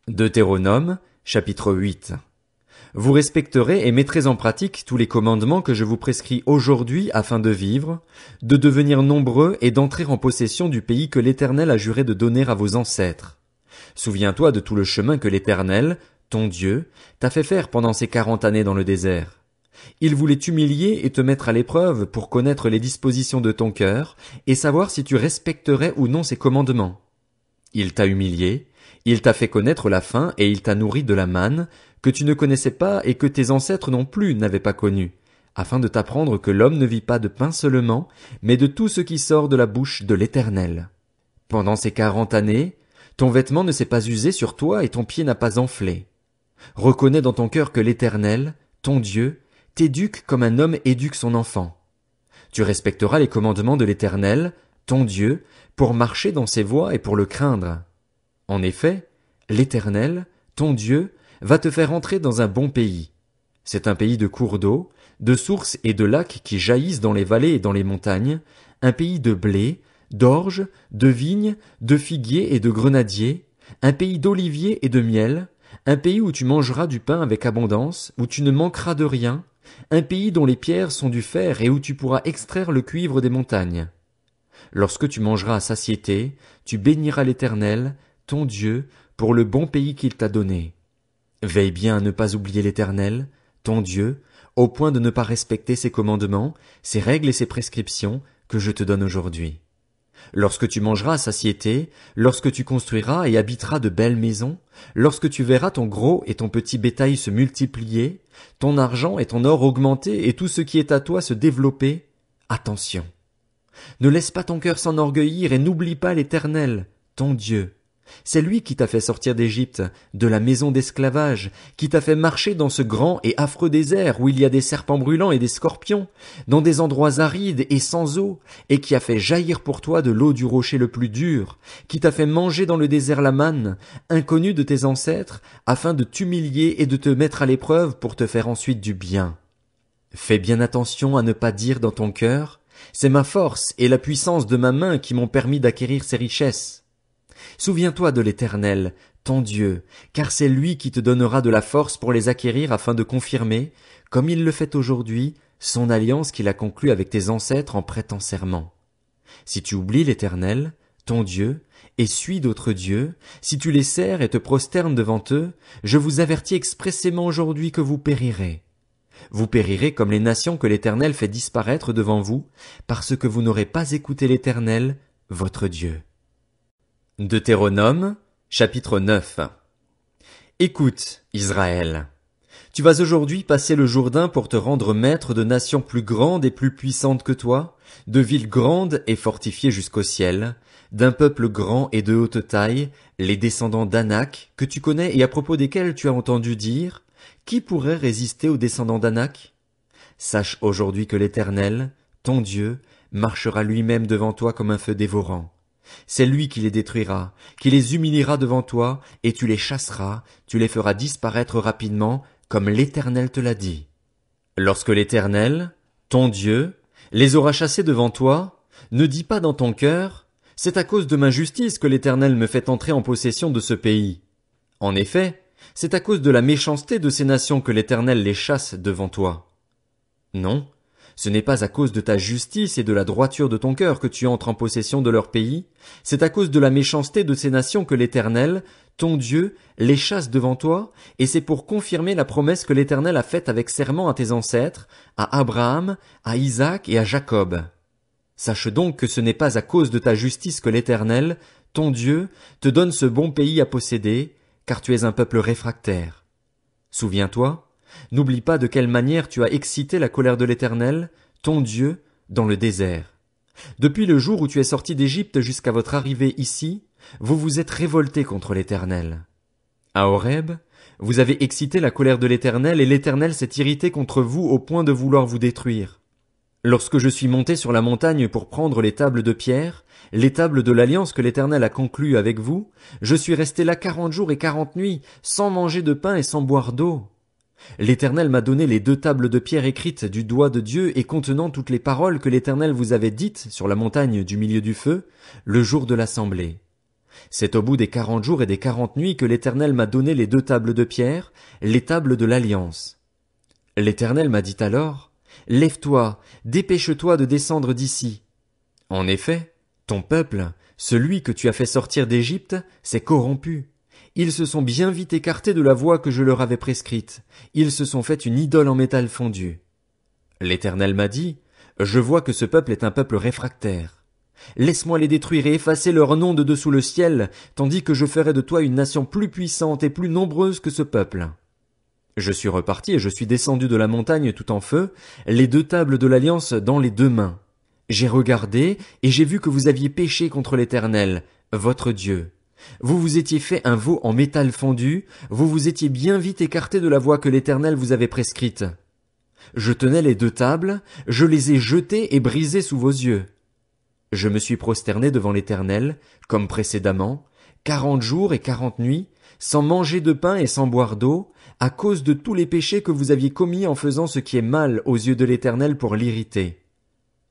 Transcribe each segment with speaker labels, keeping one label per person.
Speaker 1: Deutéronome, chapitre 8. Vous respecterez et mettrez en pratique tous les commandements que je vous prescris aujourd'hui afin de vivre, de devenir nombreux et d'entrer en possession du pays que l'Éternel a juré de donner à vos ancêtres. Souviens-toi de tout le chemin que l'Éternel, ton Dieu, t'a fait faire pendant ces 40 années dans le désert. Il voulait t'humilier et te mettre à l'épreuve pour connaître les dispositions de ton cœur et savoir si tu respecterais ou non ses commandements. Il t'a humilié, il t'a fait connaître la faim et il t'a nourri de la manne, que tu ne connaissais pas et que tes ancêtres non plus n'avaient pas connue, afin de t'apprendre que l'homme ne vit pas de pain seulement, mais de tout ce qui sort de la bouche de l'Éternel. Pendant ces 40 années, ton vêtement ne s'est pas usé sur toi et ton pied n'a pas enflé. Reconnais dans ton cœur que l'Éternel, ton Dieu, t'éduque comme un homme éduque son enfant. Tu respecteras les commandements de l'Éternel, ton Dieu, pour marcher dans ses voies et pour le craindre. En effet, l'Éternel, ton Dieu, va te faire entrer dans un bon pays. C'est un pays de cours d'eau, de sources et de lacs qui jaillissent dans les vallées et dans les montagnes, un pays de blé, d'orge, de vignes, de figuiers et de grenadiers, un pays d'oliviers et de miel, un pays où tu mangeras du pain avec abondance, où tu ne manqueras de rien, un pays dont les pierres sont du fer et où tu pourras extraire le cuivre des montagnes. Lorsque tu mangeras à satiété, tu béniras l'Éternel, ton Dieu, pour le bon pays qu'il t'a donné. Veille bien à ne pas oublier l'Éternel, ton Dieu, au point de ne pas respecter ses commandements, ses règles et ses prescriptions que je te donne aujourd'hui. Lorsque tu mangeras à satiété, lorsque tu construiras et habiteras de belles maisons, lorsque tu verras ton gros et ton petit bétail se multiplier, ton argent et ton or augmenter et tout ce qui est à toi se développer, attention. Ne laisse pas ton cœur s'enorgueillir et n'oublie pas l'Éternel, ton Dieu. C'est lui qui t'a fait sortir d'Égypte, de la maison d'esclavage, qui t'a fait marcher dans ce grand et affreux désert où il y a des serpents brûlants et des scorpions, dans des endroits arides et sans eau, et qui a fait jaillir pour toi de l'eau du rocher le plus dur, qui t'a fait manger dans le désert la manne, inconnue de tes ancêtres, afin de t'humilier et de te mettre à l'épreuve pour te faire ensuite du bien. Fais bien attention à ne pas dire dans ton cœur, c'est ma force et la puissance de ma main qui m'ont permis d'acquérir ces richesses. Souviens-toi de l'Éternel, ton Dieu, car c'est lui qui te donnera de la force pour les acquérir afin de confirmer, comme il le fait aujourd'hui, son alliance qu'il a conclue avec tes ancêtres en prêtant serment. Si tu oublies l'Éternel, ton Dieu, et suis d'autres dieux, si tu les sers et te prosternes devant eux, je vous avertis expressément aujourd'hui que vous périrez. Vous périrez comme les nations que l'Éternel fait disparaître devant vous, parce que vous n'aurez pas écouté l'Éternel, votre Dieu. Deutéronome, chapitre 9. Écoute, Israël. Tu vas aujourd'hui passer le Jourdain pour te rendre maître de nations plus grandes et plus puissantes que toi, de villes grandes et fortifiées jusqu'au ciel, d'un peuple grand et de haute taille, les descendants d'Anak, que tu connais et à propos desquels tu as entendu dire, qui pourrait résister aux descendants d'Anak? Sache aujourd'hui que l'Éternel, ton Dieu, marchera lui-même devant toi comme un feu dévorant. C'est lui qui les détruira, qui les humiliera devant toi, et tu les chasseras, tu les feras disparaître rapidement, comme l'Éternel te l'a dit. Lorsque l'Éternel, ton Dieu, les aura chassés devant toi, ne dis pas dans ton cœur, c'est à cause de ma justice que l'Éternel me fait entrer en possession de ce pays. En effet, c'est à cause de la méchanceté de ces nations que l'Éternel les chasse devant toi. Non, ce n'est pas à cause de ta justice et de la droiture de ton cœur que tu entres en possession de leur pays, c'est à cause de la méchanceté de ces nations que l'Éternel, ton Dieu, les chasse devant toi, et c'est pour confirmer la promesse que l'Éternel a faite avec serment à tes ancêtres, à Abraham, à Isaac et à Jacob. Sache donc que ce n'est pas à cause de ta justice que l'Éternel, ton Dieu, te donne ce bon pays à posséder, car tu es un peuple réfractaire. Souviens-toi, n'oublie pas de quelle manière tu as excité la colère de l'Éternel, ton Dieu, dans le désert. Depuis le jour où tu es sorti d'Égypte jusqu'à votre arrivée ici, vous vous êtes révoltés contre l'Éternel. À Horeb, vous avez excité la colère de l'Éternel et l'Éternel s'est irrité contre vous au point de vouloir vous détruire. Lorsque je suis monté sur la montagne pour prendre les tables de pierre, les tables de l'alliance que l'Éternel a conclue avec vous, je suis resté là 40 jours et 40 nuits, sans manger de pain et sans boire d'eau. L'Éternel m'a donné les 2 tables de pierre écrites du doigt de Dieu et contenant toutes les paroles que l'Éternel vous avait dites sur la montagne du milieu du feu, le jour de l'assemblée. C'est au bout des 40 jours et des 40 nuits que l'Éternel m'a donné les 2 tables de pierre, les tables de l'Alliance. L'Éternel m'a dit alors, Lève-toi, dépêche-toi de descendre d'ici. En effet, ton peuple, celui que tu as fait sortir d'Égypte, s'est corrompu. Ils se sont bien vite écartés de la voie que je leur avais prescrite. Ils se sont fait une idole en métal fondu. L'Éternel m'a dit, Je vois que ce peuple est un peuple réfractaire. Laisse-moi les détruire et effacer leur nom de dessous le ciel, tandis que je ferai de toi une nation plus puissante et plus nombreuse que ce peuple. Je suis reparti et je suis descendu de la montagne tout en feu, les 2 tables de l'Alliance dans les 2 mains. J'ai regardé et j'ai vu que vous aviez péché contre l'Éternel, votre Dieu. Vous vous étiez fait un veau en métal fondu, vous vous étiez bien vite écarté de la voie que l'Éternel vous avait prescrite. Je tenais les 2 tables, je les ai jetées et brisées sous vos yeux. Je me suis prosterné devant l'Éternel, comme précédemment, 40 jours et 40 nuits, sans manger de pain et sans boire d'eau, à cause de tous les péchés que vous aviez commis en faisant ce qui est mal aux yeux de l'Éternel pour l'irriter.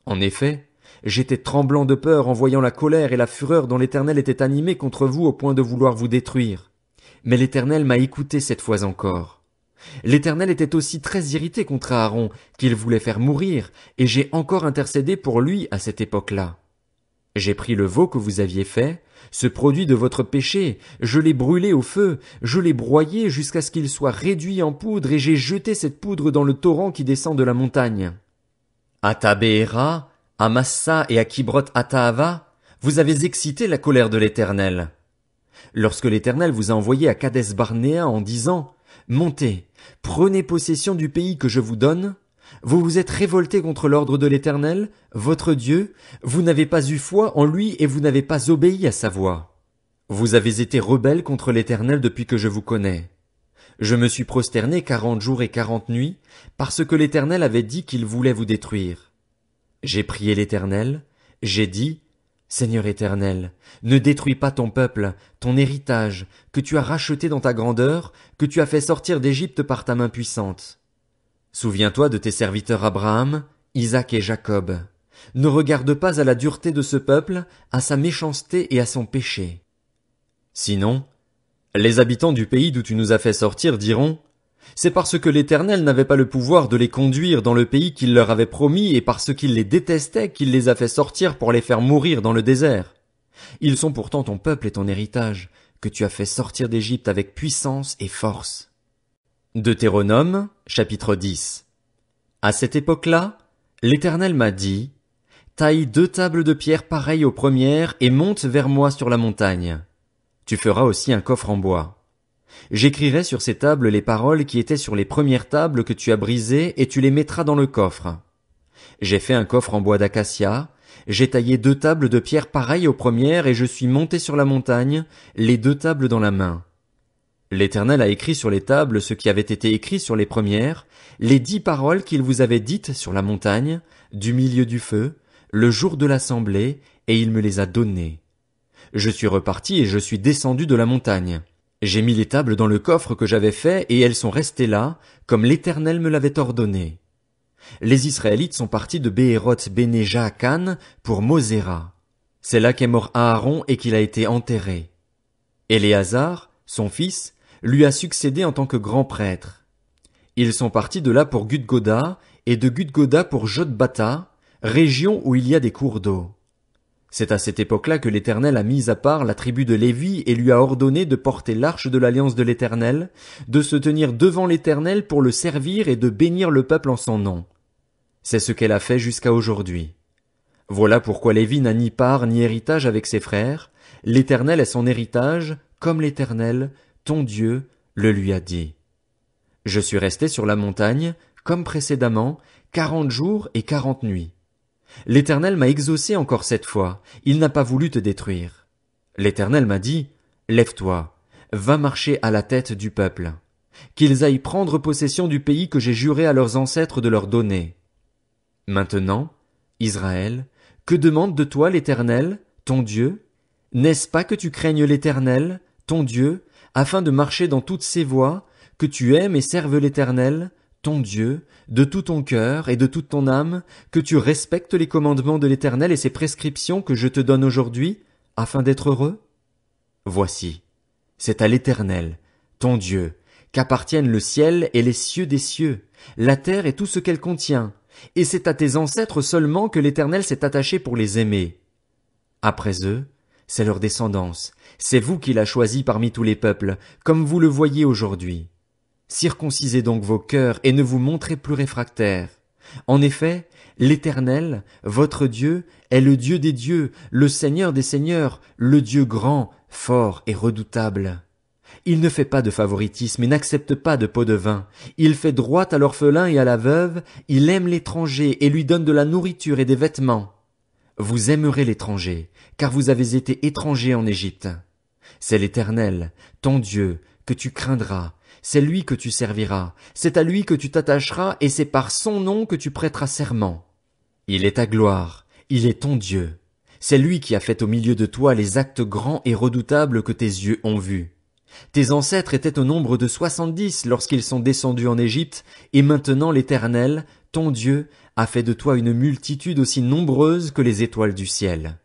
Speaker 1: En effet, j'étais tremblant de peur en voyant la colère et la fureur dont l'Éternel était animé contre vous au point de vouloir vous détruire. Mais l'Éternel m'a écouté cette fois encore. L'Éternel était aussi très irrité contre Aaron, qu'il voulait faire mourir, et j'ai encore intercédé pour lui à cette époque-là. J'ai pris le veau que vous aviez fait, ce produit de votre péché, je l'ai brûlé au feu, je l'ai broyé jusqu'à ce qu'il soit réduit en poudre et j'ai jeté cette poudre dans le torrent qui descend de la montagne. À Tabéhéra, à Massa et à Kibroth Hattaava, vous avez excité la colère de l'Éternel. Lorsque l'Éternel vous a envoyé à Kadès Barnéa en disant, Montez, prenez possession du pays que je vous donne, vous vous êtes révoltés contre l'ordre de l'Éternel, votre Dieu, vous n'avez pas eu foi en lui et vous n'avez pas obéi à sa voix. Vous avez été rebelles contre l'Éternel depuis que je vous connais. Je me suis prosterné 40 jours et 40 nuits, parce que l'Éternel avait dit qu'il voulait vous détruire. J'ai prié l'Éternel, j'ai dit, Seigneur Éternel, ne détruis pas ton peuple, ton héritage, que tu as racheté dans ta grandeur, que tu as fait sortir d'Égypte par ta main puissante. Souviens-toi de tes serviteurs Abraham, Isaac et Jacob. Ne regarde pas à la dureté de ce peuple, à sa méchanceté et à son péché. Sinon, les habitants du pays d'où tu nous as fait sortir diront, c'est parce que l'Éternel n'avait pas le pouvoir de les conduire dans le pays qu'il leur avait promis et parce qu'il les détestait qu'il les a fait sortir pour les faire mourir dans le désert. Ils sont pourtant ton peuple et ton héritage, que tu as fait sortir d'Égypte avec puissance et force. Deutéronome, chapitre 10. À cette époque-là, l'Éternel m'a dit, taille 2 tables de pierre pareilles aux premières et monte vers moi sur la montagne. Tu feras aussi un coffre en bois. J'écrirai sur ces tables les paroles qui étaient sur les premières tables que tu as brisées et tu les mettras dans le coffre. J'ai fait un coffre en bois d'acacia, j'ai taillé 2 tables de pierre pareilles aux premières et je suis monté sur la montagne, les 2 tables dans la main. L'Éternel a écrit sur les tables ce qui avait été écrit sur les premières, les 10 paroles qu'il vous avait dites sur la montagne, du milieu du feu, le jour de l'assemblée, et il me les a données. Je suis reparti et je suis descendu de la montagne. J'ai mis les tables dans le coffre que j'avais fait et elles sont restées là, comme l'Éternel me l'avait ordonné. Les Israélites sont partis de Béhéroth Béné Jaakan pour Moséra. C'est là qu'est mort Aaron et qu'il a été enterré. Éléazar, son fils, lui a succédé en tant que grand prêtre. Ils sont partis de là pour Gudgoda et de Gudgoda pour Jotbata, région où il y a des cours d'eau. C'est à cette époque-là que l'Éternel a mis à part la tribu de Lévi et lui a ordonné de porter l'arche de l'alliance de l'Éternel, de se tenir devant l'Éternel pour le servir et de bénir le peuple en son nom. C'est ce qu'elle a fait jusqu'à aujourd'hui. Voilà pourquoi Lévi n'a ni part ni héritage avec ses frères. L'Éternel est son héritage, comme l'Éternel, ton Dieu, le lui a dit. Je suis resté sur la montagne, comme précédemment, 40 jours et 40 nuits. L'Éternel m'a exaucé encore cette fois, il n'a pas voulu te détruire. L'Éternel m'a dit, lève-toi, va marcher à la tête du peuple, qu'ils aillent prendre possession du pays que j'ai juré à leurs ancêtres de leur donner. Maintenant, Israël, que demande de toi l'Éternel, ton Dieu? N'est-ce pas que tu craignes l'Éternel, ton Dieu, afin de marcher dans toutes ses voies, que tu aimes et serves l'Éternel, ton Dieu, de tout ton cœur et de toute ton âme, que tu respectes les commandements de l'Éternel et ses prescriptions que je te donne aujourd'hui, afin d'être heureux? Voici, c'est à l'Éternel, ton Dieu, qu'appartiennent le ciel et les cieux des cieux, la terre et tout ce qu'elle contient, et c'est à tes ancêtres seulement que l'Éternel s'est attaché pour les aimer. Après eux, c'est leur descendance, c'est vous qui l'a choisi parmi tous les peuples, comme vous le voyez aujourd'hui. Circoncisez donc vos cœurs et ne vous montrez plus réfractaires. En effet, l'Éternel, votre Dieu, est le Dieu des dieux, le Seigneur des seigneurs, le Dieu grand, fort et redoutable. Il ne fait pas de favoritisme et n'accepte pas de pot de vin. Il fait droit à l'orphelin et à la veuve, il aime l'étranger et lui donne de la nourriture et des vêtements. Vous aimerez l'étranger, car vous avez été étrangers en Égypte. C'est l'Éternel, ton Dieu, que tu craindras, c'est lui que tu serviras, c'est à lui que tu t'attacheras et c'est par son nom que tu prêteras serment. Il est ta gloire, il est ton Dieu. C'est lui qui a fait au milieu de toi les actes grands et redoutables que tes yeux ont vus. Tes ancêtres étaient au nombre de 70 lorsqu'ils sont descendus en Égypte, et maintenant l'Éternel, ton Dieu, a fait de toi une multitude aussi nombreuse que les étoiles du ciel.